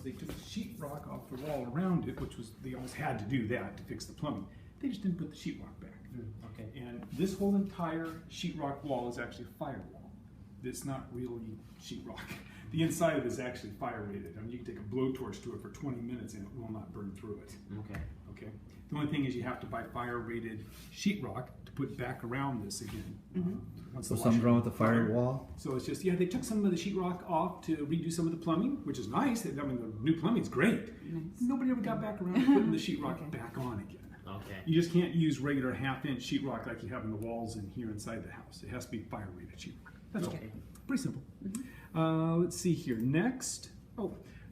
they took the sheetrock off the wall around it, which was, they almost had to do that to fix the plumbing. They just didn't put the sheetrock back. Okay. And this whole entire sheetrock wall is actually a firewall. It's not really sheetrock. The inside of it is actually fire rated. I mean, you can take a blowtorch to it for 20 minutes and it will not burn through it. Okay. Okay. The only thing is you have to buy fire rated sheetrock to put back around this again. So something's wrong with the firewall? So it's just, yeah, they took some of the sheetrock off to redo some of the plumbing, which is nice. I mean, the new plumbing's great. Nice. Nobody ever got back around to putting the sheetrock back on again. Okay. You just can't use regular half-inch sheetrock like you have in the walls in here inside the house. It has to be fire-rated sheetrock. That's Okay. all. Pretty simple. Let's see here. Next,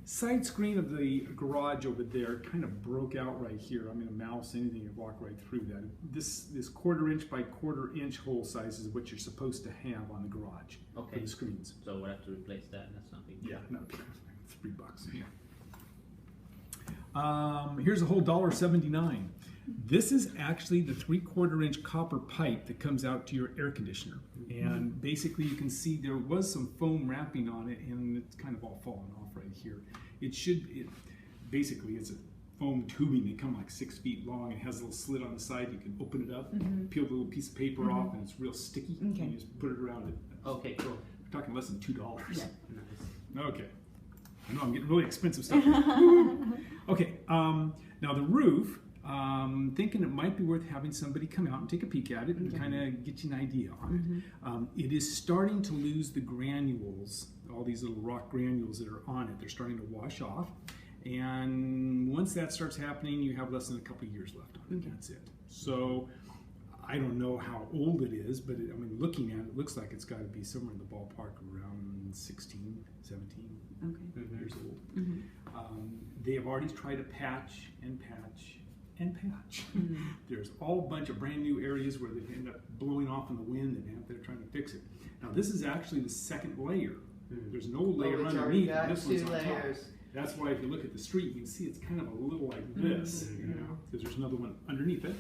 side screen of the garage over there kind of broke out right here. I mean, a mouse, anything, you walk right through that. This 1/4 inch by 1/4 inch hole size is what you're supposed to have on the garage for the screens. So we'll have to replace that. That's not big. Yeah, no, $3. Yeah. Here's a whole $1.79. This is actually the 3/4 inch copper pipe that comes out to your air conditioner. And basically you can see there was some foam wrapping on it and it's kind of all fallen off right here. Basically it's a foam tubing. They come like 6 feet long. It has a little slit on the side. You can open it up, peel the little piece of paper off, and it's real sticky. Okay. And you just put it around it. Okay, cool. We're talking less than $2. Yeah. Nice. Okay. I know I'm getting really expensive stuff. Okay, now the roof, thinking it might be worth having somebody come out and take a peek at it and kind of get you an idea on it. It is starting to lose the granules, all these little rock granules that are on it. They're starting to wash off. And once that starts happening, you have less than a couple of years left on it. That's it. So I don't know how old it is, but I mean, looking at it, it looks like it's got to be somewhere in the ballpark around 16, 17 years old. They have already tried to patch and patch and patch. There's all a bunch of brand new areas where they end up blowing off in the wind and they're trying to fix it. Now this is actually the second layer. There's no layer underneath, and this one's on top. That's why if you look at the street, you can see it's kind of a little like this, you know, because there's another one underneath it.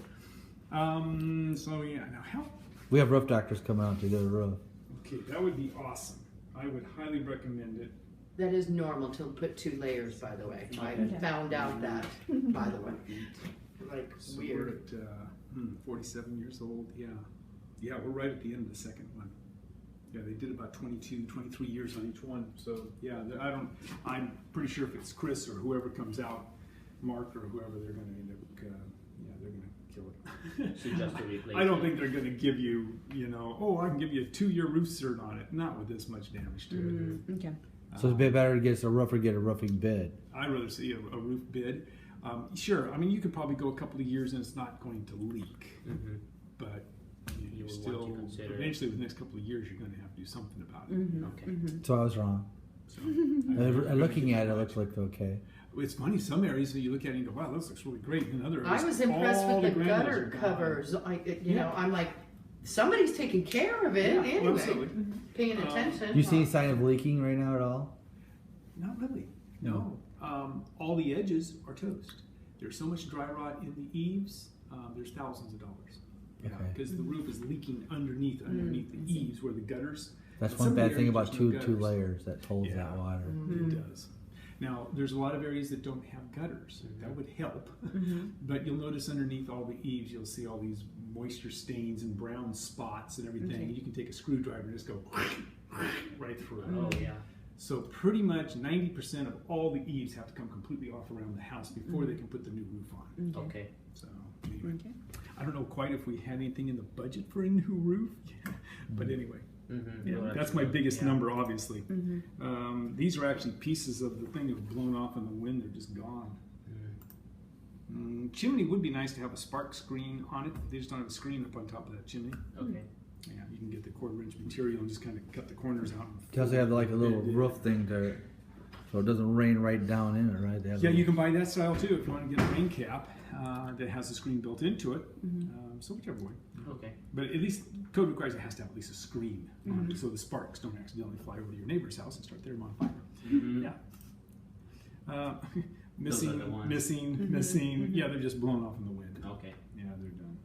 So yeah, now how? We have roof doctors come out to do the roof. Okay, that would be awesome. I would highly recommend it. That is normal to put 2 layers, by the way. I found out that, by the way. Like, So weird. we're at 47 years old. Yeah, yeah, we're right at the end of the second one. Yeah, they did about 22, 23 years on each one. So yeah, I'm pretty sure if it's Chris or whoever comes out, Mark or whoever, they're going to end up, they're going to kill it. So just to replace I don't think they're going to give you, I can give you a 2-year roof cert on it. Not with this much damage to it. Okay. So it's a bit better to get a roofer, get a roofing bid. I'd rather see a roof bid. Sure, I mean, you could probably go a couple of years and it's not going to leak. But you still, eventually, the next couple of years, you're going to have to do something about it. Okay. So I was wrong. So, Looking at it, it looks like okay. it's funny, some areas that you look at it and go, wow, this looks really great. In other areas, I was impressed all with the granules gutter are gone. covers. I'm like, somebody's taking care of it anyway. Absolutely. Paying attention. Do you see any sign of leaking right now at all? Not really. No. All the edges are toast. There's so much dry rot in the eaves. There's thousands of dollars. Yeah, Okay. because the roof is leaking underneath the eaves where the gutters. That's in one some bad areas thing about there's no two gutters. layers that holds Yeah. that water. It does. Now, there's a lot of areas that don't have gutters. That would help. But you'll notice underneath all the eaves, you'll see all these moisture stains and brown spots and everything. And you can take a screwdriver and just go right through it. Oh yeah. So pretty much 90% of all the eaves have to come completely off around the house before they can put the new roof on. Okay. So anyway, I don't know quite if we had anything in the budget for a new roof, but anyway. Yeah, that's my biggest number, obviously. These are actually pieces of the thing that have blown off in the wind. They're just gone. Chimney would be nice to have a spark screen on it. They just don't have a screen up on top of that chimney. Okay. Yeah, you can get the 1/4 inch material and just kind of cut the corners out. Because they have like a little roof thing to, so it doesn't rain right down in it, right? They have Yeah, the- you can buy that style too if you want to get a rain cap that has a screen built into it. So whichever way. Okay. But at least code requires it has to have at least a screen on it so the sparks don't accidentally fly over to your neighbor's house and start their on fire. Yeah. Missing. Yeah, they're just blown off in the wind. Okay. Yeah, they're done.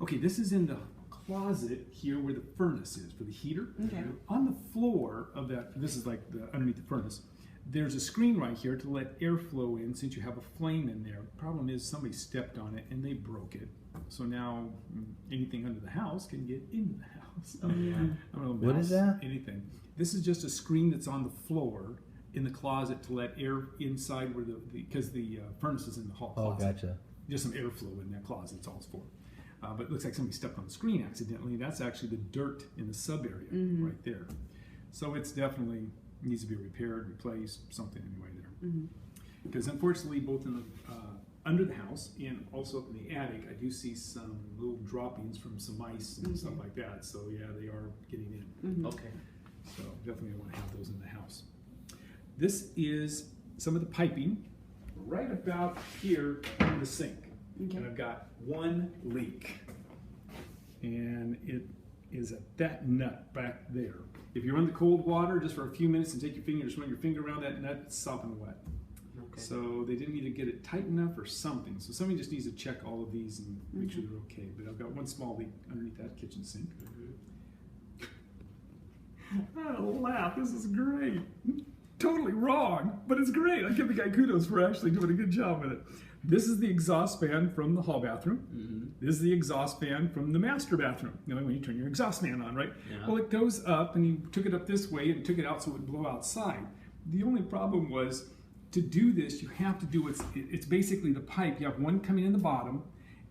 Okay, this is in the closet here where the furnace is for the heater. Okay. On the floor of that, this is like the underneath the furnace. There's a screen right here to let airflow in since you have a flame in there. Problem is somebody stepped on it and they broke it. So now anything under the house can get into the house. Oh, yeah. I don't know, What is that? Anything. This is just a screen that's on the floor in the closet to let air inside where because the furnace is in the hall Oh, closet. gotcha. Just some airflow in that closet, it's all it's for. But it looks like somebody stepped on the screen accidentally. That's actually the dirt in the sub area right there. So it's definitely needs to be repaired, replaced, something anyway there. Because unfortunately, both in the under the house and also up in the attic, I do see some little droppings from some ice and stuff like that. So yeah, they are getting in. Okay. So definitely want to have those in the house. This is some of the piping right about here in the sink. And I've got one leak. And it is at that nut back there. If you run the cold water just for a few minutes and take your finger, just run your finger around that nut, it's sopping wet. Okay. So they didn't either get it tight enough or something. So somebody just needs to check all of these and make sure they're okay. But I've got one small leak underneath that kitchen sink. I had a laugh. This is great. Totally wrong, but it's great. I give the guy kudos for actually doing a good job with it. This is the exhaust fan from the hall bathroom. This is the exhaust fan from the master bathroom. You know, when you turn your exhaust fan on, right? Yeah. Well, it goes up, and you took it up this way and took it out so it would blow outside. The only problem was, to do this, you have to do it's basically the pipe. You have one coming in the bottom,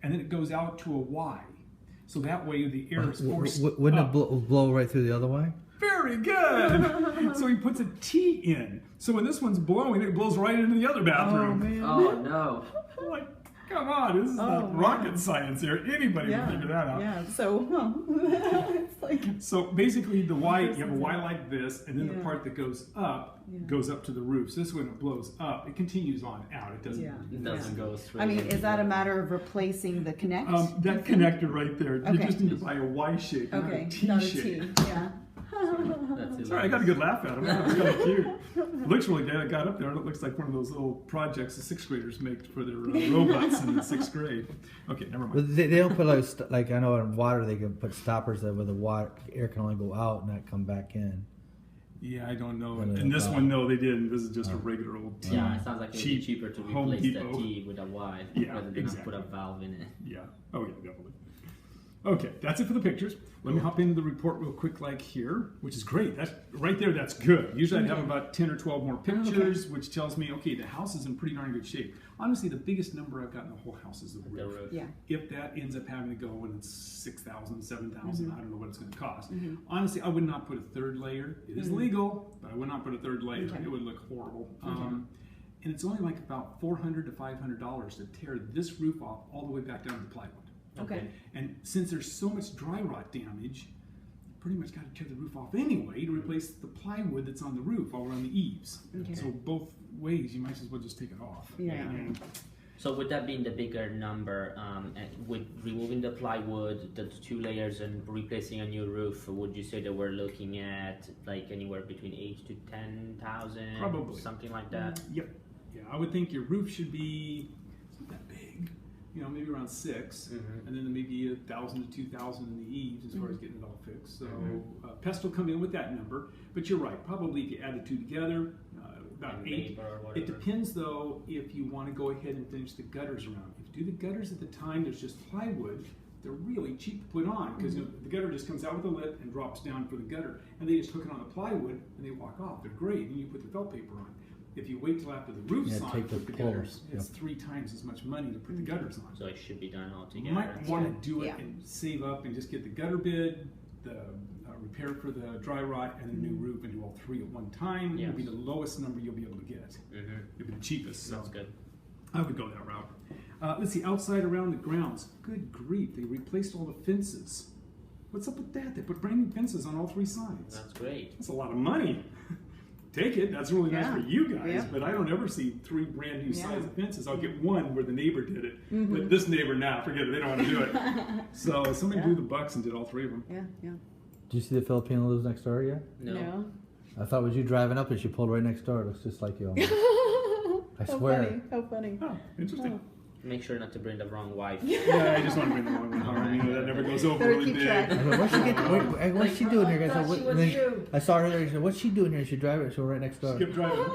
and then it goes out to a Y. So that way the air is forced Wouldn't up. it blow right through the other way? Very good. So he puts a T in. So when this one's blowing, it blows right into the other bathroom. Oh no. I'm like, come on, this is not rocket science here. Anybody would figure that out. Yeah, so it's like So basically the Y, you have a Y like this, and then the part that goes up to the roof. So this when it blows up, it continues on out. It doesn't. It doesn't go straight. I mean, is that a matter of replacing the connect? That connector right there. You Okay. just need to buy a Y shape, Okay, not a T shape. Yeah. That's Sorry, I got a good laugh at him. That was kind of cute. It looks really good. I got up there and it looks like one of those little projects the sixth graders make for their robots in the sixth grade. Okay, never mind. But they don't put like I know in water they can put stoppers there where the water air can only go out and not come back in. Yeah, I don't know. Really And this don't. one, no, they didn't. This is just a regular old T. Yeah, it sounds like it'd be cheap cheaper to Home replace the Depot. T with a Y Yeah, rather than exactly. put a valve in it. Yeah. Oh, yeah, definitely. Okay, that's it for the pictures. Let me hop into the report real quick like here, which is great. That's right there, that's good. Usually I'd have about 10 or 12 more pictures, which tells me, okay, the house is in pretty darn good shape. Honestly, the biggest number I've got in the whole house is the The roof. roof. Yeah. If that ends up having to go and it's 6,000, 7,000, I don't know what it's going to cost. Honestly, I would not put a third layer. It is legal, but I would not put a third layer. Okay. It would look horrible. And it's only like about $400 to $500 to tear this roof off all the way back down to the plywood. Okay. And since there's so much dry rot damage, you pretty much got to tear the roof off anyway to replace the plywood that's on the roof all around the eaves. Okay. So both ways, you might as well just take it off. Yeah. And So would that be in the bigger number, and with removing the plywood, the 2 layers, and replacing a new roof? Would you say that we're looking at like anywhere between 8 to 10,000, Probably. something like that? Yep. Yeah, I would think your roof should be it's not that big. You know, maybe around 6, and then maybe 1,000 to 2,000 in the eaves as far as getting it all fixed. So Pest will come in with that number, but you're right. Probably if you add the two together, about And 8. labor or whatever. It depends though if you want to go ahead and finish the gutters around. If you do the gutters at the time, there's just plywood. They're really cheap to put on because the gutter just comes out with a lip and drops down for the gutter, and they just hook it on the plywood and they walk off. They're great, and you put the felt paper on. If you wait till after the roof's on, take the put the gutters, poles, it's 3 times as much money to put the gutters on. So it should be done all You together. might want to do it Yeah. and save up and just get the gutter bid, the repair for the dry rot, and the new roof, and do all 3 at one time. It'll be the lowest number you'll be able to get. It'll be the cheapest. So Sounds good. I would go that route. Let's see, outside around the grounds. Good grief, they replaced all the fences. What's up with that? They put brand new fences on all 3 sides. That's great. That's a lot of money. Take it, that's really nice Yeah. for you guys, Yeah. but I don't ever see 3 brand new sides of fences. I'll get one where the neighbor did it, Mm-hmm. but this neighbor, forget it, they don't want to do it. So somebody blew the bucks and did all 3 of them. Yeah, yeah. Do you see the Filipino lives next door yet? No. I thought was you driving up and she pulled right next door. It looks just like you. Almost. I How swear. funny. How funny. Oh, interesting. Make sure not to bring the wrong wife. Yeah, I just want to bring the wrong one home. You know, that never goes over Better really keep big. track. I said, what's she what's she doing here? I said, thought she was and then you. I saw her there. She said, what's she doing here? She drive it. She was right next door. Kept driving.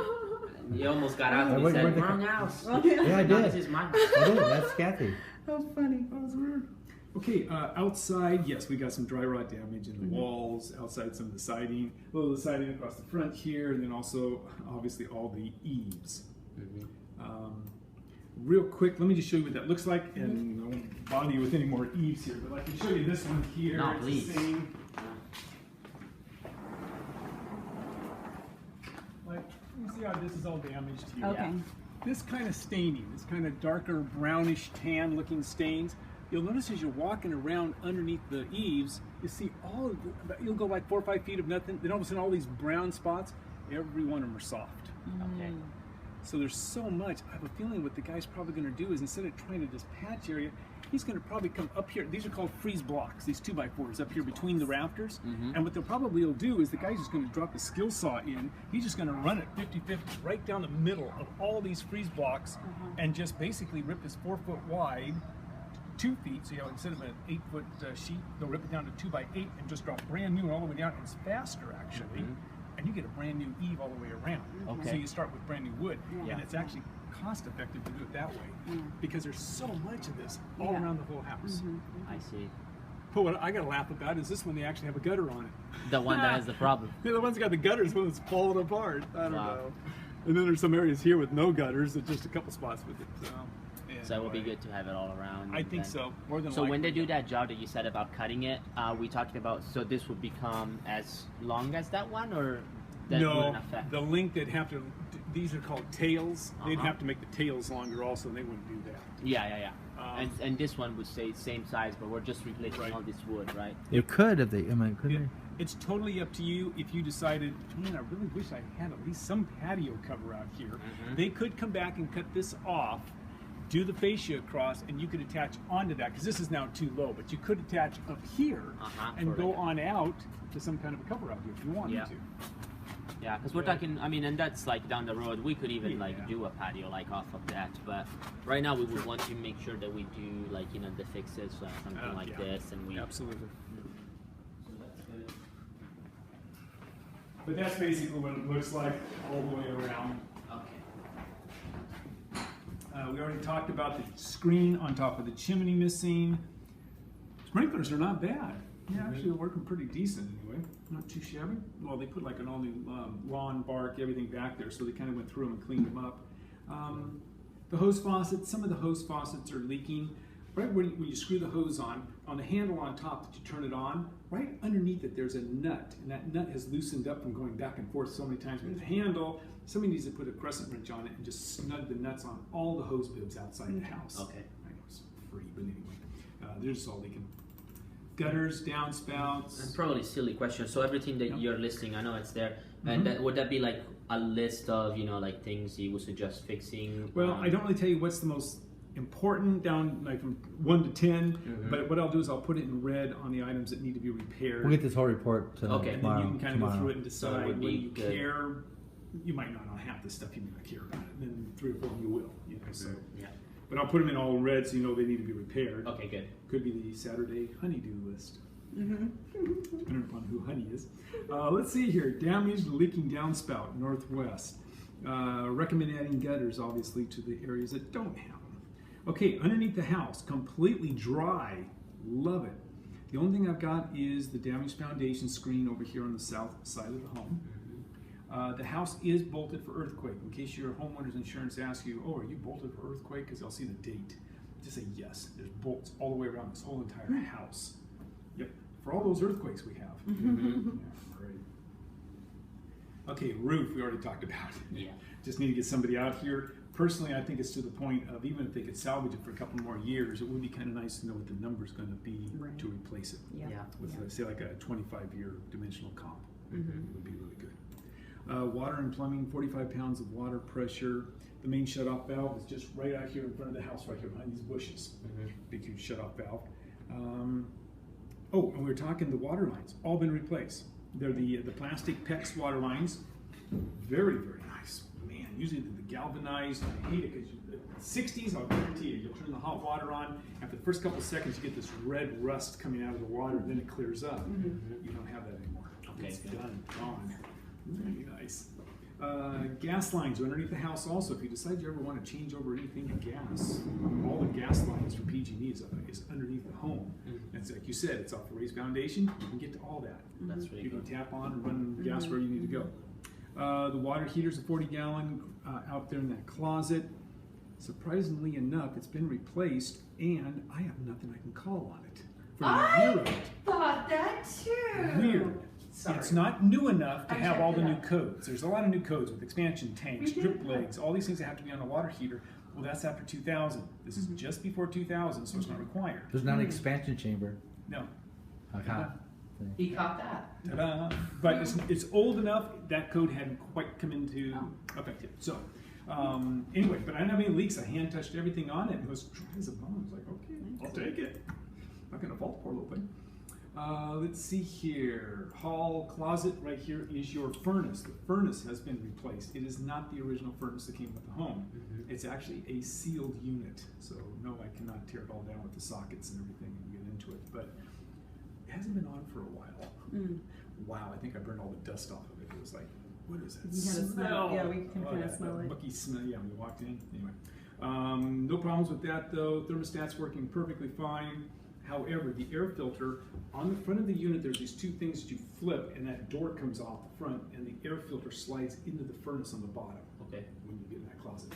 You almost got out and Where'd said, the- wrong house. Yeah, I No, did. this is mine. I did. That's Kathy. How funny. That was weird. Okay, outside, yes, we got some dry rot damage in the walls, outside some of the siding, a little of the siding across the front here, and then also, obviously, all the eaves. Real quick, let me just show you what that looks like, and I won't bother you with any more eaves here, but I can show you this one here. No, It's please. the same. Like, you see how this is all damaged here? Okay. This kind of staining, this kind of darker brownish tan looking stains, you'll notice as you're walking around underneath the eaves, you see all of you'll go like 4 or 5 feet of nothing, then all of a sudden all these brown spots, every one of them are soft. Okay. So there's so much. I have a feeling what the guy's probably going to do is instead of trying to just patch area, he's going to probably come up here. These are called freeze blocks, these 2x4s up here between the rafters. And what they'll probably do is the guy's just going to drop a skill saw in. He's just going to run it 50-50 right down the middle of all these freeze blocks and just basically rip this 4 foot wide, 2 feet. So you know, instead of an 8 foot sheet, they'll rip it down to 2x8 and just drop brand new all the way down. It's faster actually. And you get a brand new eave all the way around. Okay. So you start with brand new wood, Yeah. and it's actually cost effective to do it that way because there's so much of this all Yeah. around the whole house. I see. But what I got to laugh about is this one, they actually have a gutter on it. The one that has the problem. Yeah, the one's got the gutters, one that's falling apart. I don't Wow. know. And then there's some areas here with no gutters, and just a couple spots with it. So it would be anyway, good to have it all around. I think then. so, more than So likely. when they do that job that you said about cutting it, we talked about, so this would become as long as that one, or that no, wouldn't affect? the length they'd have to. These are called tails. They'd Uh-huh. have to make the tails longer also. And they wouldn't do that. Yeah. And this one would stay same size, but we're just replacing Right. all this wood, right? You could if they. I mean, couldn't It- it's totally up to you. If you decided, man, I really wish I had at least some patio cover out here. They could come back and cut this off, do the fascia across, and you could attach onto that because this is now too low. But you could attach up here and for go like on out to some kind of a cover out here if you wanted Yeah. to. Yeah, because we're Yeah. talking, I mean, and that's like down the road. We could even Yeah. like do a patio like off of that, but right now we would want to make sure that we do like, you know, the fixes, something like Yeah. this, and we. Absolutely. But that's basically what it looks like all the way around. Okay. We already talked about the screen on top of the chimney missing. Sprinklers are not bad. Yeah, actually they're working pretty decent anyway. Not too shabby. Well, they put like an all new lawn, bark, everything back there, so they kind of went through them and cleaned them up. The hose faucets, some of the hose faucets are leaking. Right when you screw the hose on the handle on top that you turn it on, right underneath it there's a nut, and that nut has loosened up from going back and forth so many times with the handle. Somebody needs to put a crescent wrench on it and just snug the nuts on all the hose bibs outside the house. Okay. I know it's free, but anyway, they're just all leaking. Gutters, downspouts. And probably silly question. So everything that you're listing, I know it's there, and would that be like a list of, you know, like things you would suggest fixing? Well, I don't really tell you what's the most important down like from 1 to 10, but what I'll do is I'll put it in red on the items that need to be repaired. We'll get this whole report Okay. And then tomorrow. you can kind of go through it and So it decide would when be you good. care. You might not know half the stuff you may not care about it, and then 3 or 4 you will. You know, so. Yeah. But I'll put them in all red so you know they need to be repaired. Okay, good. Could be the Saturday honeydew list. Depending upon who honey is. Let's see here. Damaged leaking downspout, northwest. Recommend adding gutters, obviously, to the areas that don't have them. Okay, underneath the house, completely dry. Love it. The only thing I've got is the damaged foundation screen over here on the south side of the home. The house is bolted for earthquake. In case your homeowner's insurance asks you, oh, are you bolted for earthquake? Because they'll see the date. Just say yes. There's bolts all the way around this whole entire house. Yep, for all those earthquakes we have. Yeah, great. Okay, roof we already talked about. Yeah. Just need to get somebody out here. Personally, I think it's to the point of even if they could salvage it for a couple more years, it would be kind of nice to know what the number's going to be to replace it. Yeah. With, say, like a 25-year dimensional comp. It would be really good. Water and plumbing, 45 pounds of water pressure. The main shut-off valve is just right out here in front of the house, right here behind these bushes. Big, huge shut-off valve. Oh, and we were talking the water lines, all been replaced. They're the plastic PEX water lines. Very, very nice. Man, usually the galvanized, I hate it because the 60s, I'll guarantee you, you'll turn the hot water on, after the first couple seconds you get this red rust coming out of the water, then it clears up. You don't have that anymore. Okay, It's good. done, gone. Really nice. Gas lines are underneath the house also. If you decide you ever want to change over anything in gas, all the gas lines for PG&E is underneath the home. It's like you said, it's off a raised foundation. You can get to all that. That's really You can good. tap on and run gas where you need to go. The water heater's a 40-gallon out there in that closet. Surprisingly enough, it's been replaced, and I have nothing I can call on it. For a year of it. Thought that too. Weird. Sorry. It's not new enough to I have all checked the it new out. codes. There's a lot of new codes with expansion tanks, We did. drip legs, all these things that have to be on a water heater. Well, that's after 2000. This is just before 2000, so it's not required. There's not an expansion chamber. No. Aha. He caught that. Ta-da. But it's old enough, that code hadn't quite come into effect yet. So, anyway, but I didn't have any leaks. I hand touched everything on it, and it was dry as a bone. I was like, okay, I'll take it. Not gonna fault the poor little thing. Let's see here. Hall closet right here is your furnace. The furnace has been replaced. It is not the original furnace that came with the home. It's actually a sealed unit. So no, I cannot tear it all down with the sockets and everything and get into it. But it hasn't been on for a while. Wow, I think I burned all the dust off of it. It was like, what is that You gotta smell it. Yeah, we can kinda that smell it. mucky smell. Yeah, when you walked in. Anyway, no problems with that though. Thermostat's working perfectly fine. However, the air filter, on the front of the unit, there's these two things that you flip, and that door comes off the front, and the air filter slides into the furnace on the bottom Okay. when you get in that closet.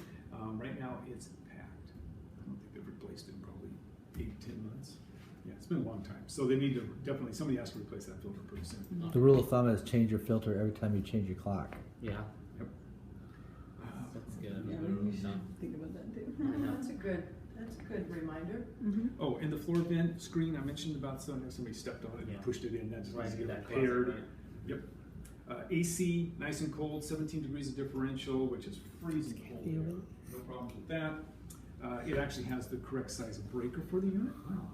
Right now, it's packed. I don't think they've replaced it in probably 8 to 10 months. Yeah, it's been a long time. So they need to definitely, somebody has to replace that filter pretty soon. The rule of thumb is change your filter every time you change your clock. Yeah. Yep. That's good. Yeah, we should No. think about that too. That's a good reminder. Oh, and the floor vent screen, I mentioned about somebody stepped on it Yeah. and pushed it in. That just Right, needs to get that repaired. closet, right? Yep. AC, nice and cold, 17 degrees of differential, which is freezing cold. feel there. No problems with that. It actually has the correct size of breaker for the unit. Wow.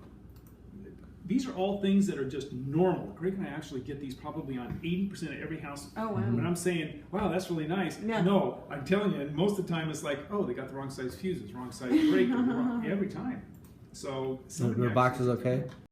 These are all things that are just normal. Greg and I actually get these probably on 80% of every house. Oh, wow. When I'm saying, wow, that's really nice. Yeah. No, I'm telling you, most of the time it's like, oh, they got the wrong size fuses, wrong size breaker, every time. So The somebody box actually- is okay?